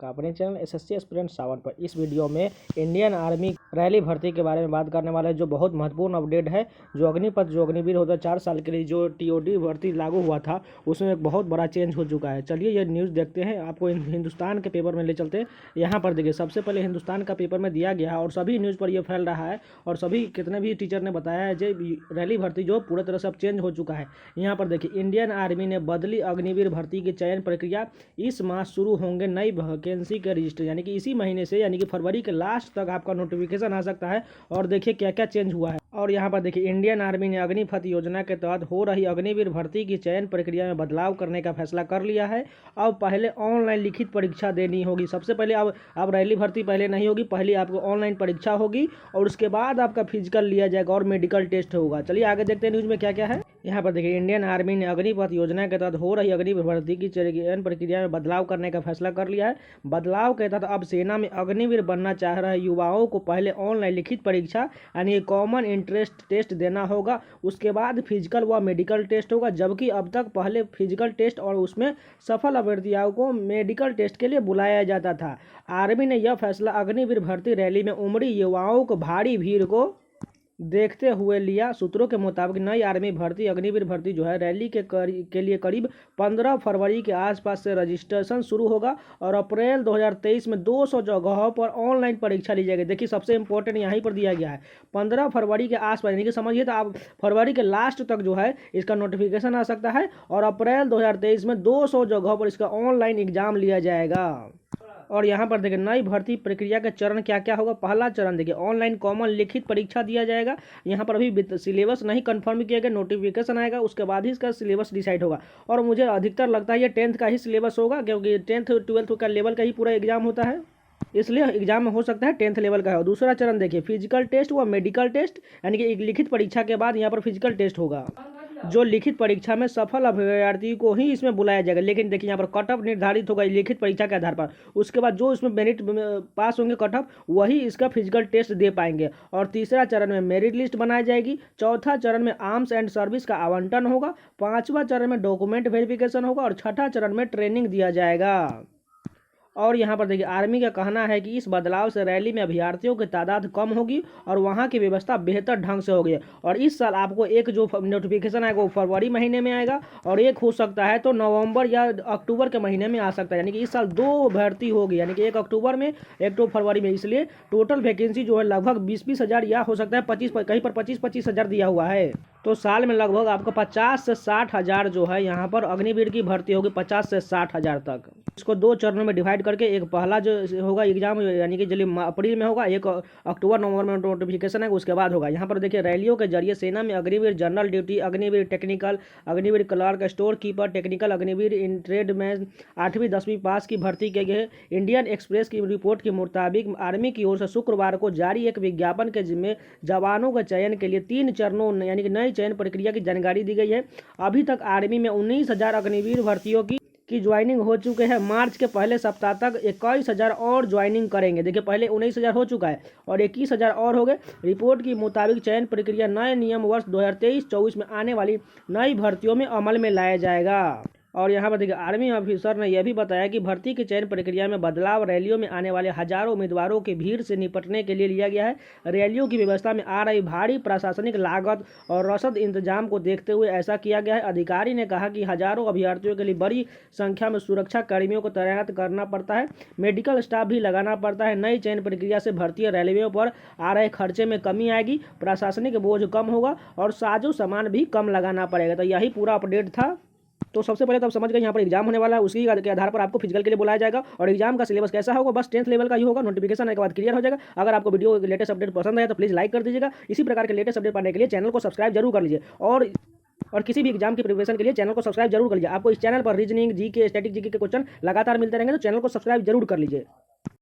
का अपने channel SSC aspirant 7 पर इस वीडियो में इंडियन आर्मी रैली भर्ती के बारे में बात करने वाला है, जो बहुत महत्वपूर्ण अपडेट है। जो अग्निपथ जो अग्निवीर होता है 4 साल के लिए जो टीओडी भर्ती लागू हुआ था, उसमें एक बहुत बड़ा चेंज हो चुका है। चलिए ये न्यूज़ देखते हैं, आपको हिंदुस्तान के पेपर में ले चलते हैं। यहाँ पर देखिए, सबसे पहले हिंदुस्तान का पेपर में दिया गया है और सभी न्यूज़ पर यह फैल रहा है और सभी कितने भी टीचर ने बताया है जो रैली भर्ती जो पूरी तरह से अब चेंज हो चुका है। यहाँ पर देखिए, इंडियन आर्मी ने बदली अग्निवीर भर्ती की चयन प्रक्रिया। इस माह शुरू होंगे नई वैकेंसी के रजिस्टर, यानी कि इसी महीने से यानी कि फरवरी के लास्ट तक आपका नोटिफिकेशन आ सकता है। और देखिए क्या क्या चेंज हुआ है। और यहाँ पर देखिए, इंडियन आर्मी ने अग्निपथ योजना के तहत हो रही अग्निवीर भर्ती की चयन प्रक्रिया में बदलाव करने का फैसला कर लिया है। अब पहले ऑनलाइन लिखित परीक्षा देनी होगी। सबसे पहले अब रैली भर्ती पहले नहीं होगी, पहले आपको ऑनलाइन परीक्षा होगी और उसके बाद आपका फिजिकल लिया जाएगा और मेडिकल टेस्ट होगा। चलिए आगे देखते हैं न्यूज़ में क्या क्या है। यहाँ पर देखिए, इंडियन आर्मी ने अग्निपथ योजना के तहत हो रही अग्निवीर भर्ती की चयन प्रक्रिया में बदलाव करने का फैसला कर लिया है। बदलाव के तहत अब सेना में अग्निवीर बनना चाह रहे युवाओं को पहले ऑनलाइन लिखित परीक्षा यानी कॉमन इंटरेस्ट टेस्ट देना होगा, उसके बाद फिजिकल व मेडिकल टेस्ट होगा। जबकि अब तक पहले फिजिकल टेस्ट और उसमें सफल अभ्यर्थियों को मेडिकल टेस्ट के लिए बुलाया जाता था। आर्मी ने यह फैसला अग्निवीर भर्ती रैली में उमड़ी युवाओं को भारी भीड़ को देखते हुए लिया। सूत्रों के मुताबिक नई आर्मी भर्ती अग्निवीर भर्ती जो है रैली के लिए करीब 15 फरवरी के आसपास से रजिस्ट्रेशन शुरू होगा और अप्रैल 2023 में 200 जगहों पर ऑनलाइन परीक्षा ली जाएगी। देखिए सबसे इंपॉर्टेंट यहीं पर दिया गया है 15 फरवरी के आसपास, यानी कि समझिए तो आप फरवरी के लास्ट तक जो है इसका नोटिफिकेशन आ सकता है और अप्रैल 2023 में 200 जगहों पर इसका ऑनलाइन एग्जाम लिया जाएगा। और यहाँ पर देखिए, नई भर्ती प्रक्रिया का चरण क्या क्या होगा। पहला चरण देखिए, ऑनलाइन कॉमन लिखित परीक्षा दिया जाएगा। यहाँ पर अभी सिलेबस नहीं कंफर्म किया गया, नोटिफिकेशन आएगा उसके बाद ही इसका सिलेबस डिसाइड होगा। और मुझे अधिकतर लगता है ये 10th का ही सिलेबस होगा, क्योंकि 10th 12th का लेवल का ही पूरा एग्जाम होता है, इसलिए एग्जाम में हो सकता है 10th लेवल का है। और दूसरा चरण देखिए, फिजिकल टेस्ट व मेडिकल टेस्ट, यानी कि एक लिखित परीक्षा के बाद यहाँ पर फिजिकल टेस्ट होगा। जो लिखित परीक्षा में सफल अभ्यर्थी को ही इसमें बुलाया जाएगा, लेकिन देखिए यहाँ पर कट ऑफ निर्धारित होगा लिखित परीक्षा के आधार पर। उसके बाद जो इसमें मेरिट पास होंगे कट ऑफ, वही इसका फिजिकल टेस्ट दे पाएंगे। और तीसरा चरण में मेरिट लिस्ट बनाई जाएगी। चौथा चरण में आर्म्स एंड सर्विस का आवंटन होगा। पांचवा चरण में डॉक्यूमेंट वेरिफिकेशन होगा और छठा चरण में ट्रेनिंग दिया जाएगा। और यहाँ पर देखिए, आर्मी का कहना है कि इस बदलाव से रैली में अभ्यर्थियों की तादाद कम होगी और वहाँ की व्यवस्था बेहतर ढंग से होगी। और इस साल आपको एक जो नोटिफिकेशन आएगा वो फरवरी महीने में आएगा और एक हो सकता है तो नवंबर या अक्टूबर के महीने में आ सकता है। यानी कि इस साल 2 भर्ती होगी, यानी कि एक अक्टूबर में एक तो फरवरी में। इसलिए टोटल वैकेंसी जो है लगभग 20-20 हज़ार या हो सकता है 25, कहीं पर 25-25 हज़ार दिया हुआ है। तो साल में लगभग आपको 50 से 60 हज़ार जो है यहाँ पर अग्निवीर की भर्ती होगी, 50 से 60 हज़ार तक। इसको 2 चरणों में डिवाइड करके, एक पहला जो होगा एग्जाम यानी कि जल्दी अप्रैल में होगा, एक अक्टूबर नवंबर में नोटिफिकेशन है उसके बाद होगा। यहाँ पर देखिए, रैलियों के जरिए सेना में Agniveer general duty, Agniveer technical, Agniveer clerk, storekeeper, technical Agniveer in tradesman 8वीं 10वीं पास की भर्ती के लिए। इंडियन एक्सप्रेस की रिपोर्ट के मुताबिक आर्मी की ओर से शुक्रवार को जारी एक विज्ञापन के जिम्मे जवानों के चयन के लिए 3 चरणों यानी कि नई चयन प्रक्रिया की जानकारी दी गई है। अभी तक आर्मी में 19,000 अग्निवीर भर्तियों की ज्वाइनिंग हो चुके हैं। मार्च के पहले सप्ताह तक 21,000 और ज्वाइनिंग करेंगे। देखिए पहले 19,000 हो चुका है और 21,000 और हो गए। रिपोर्ट के मुताबिक चयन प्रक्रिया नए नियम वर्ष 2023-24 में आने वाली नई भर्तियों में अमल में लाया जाएगा। और यहाँ पर देखिए, आर्मी ऑफिसर ने यह भी बताया कि भर्ती की चयन प्रक्रिया में बदलाव रैलियों में आने वाले हजारों उम्मीदवारों की भीड़ से निपटने के लिए लिया गया है। रैलियों की व्यवस्था में आ रही भारी प्रशासनिक लागत और रसद इंतजाम को देखते हुए ऐसा किया गया है। अधिकारी ने कहा कि हजारों अभ्यर्थियों के लिए बड़ी संख्या में सुरक्षा कर्मियों को तैनात करना पड़ता है, मेडिकल स्टाफ भी लगाना पड़ता है। नई चयन प्रक्रिया से भारतीय रेलवे पर आ रहे खर्चे में कमी आएगी, प्रशासनिक बोझ कम होगा और साजो सामान भी कम लगाना पड़ेगा। तो यही पूरा अपडेट था। तो सबसे पहले तो आप समझ गए यहाँ पर एग्जाम होने वाला है, उसी के आधार पर आपको फिजिकल के लिए बुलाया जाएगा। और एग्जाम का सिलेबस कैसा होगा, बस 10th लेवल का ही होगा। नोटिफिकेशन आने के बाद क्लियर हो जाएगा। अगर आपको वीडियो लेटेस्ट अपडेट पसंद है तो प्लीज़ लाइक कर दीजिएगा। इसी प्रकार के लेटेस्ट अपडेट पाने के लिए चैनल को सब्सक्राइब जरूर कर लीजिए और किसी भी एग्जाम की प्रिपरेशन के लिए चैनल को सब्सक्राइब जरूर कर लीजिए। आपको इस चैनल पर रीजनिंग, जीके, स्टैटिक जीके के क्वेश्चन लगातार मिलते रहेंगे, तो चैनल को सब्सक्राइब जरूर कर लीजिए।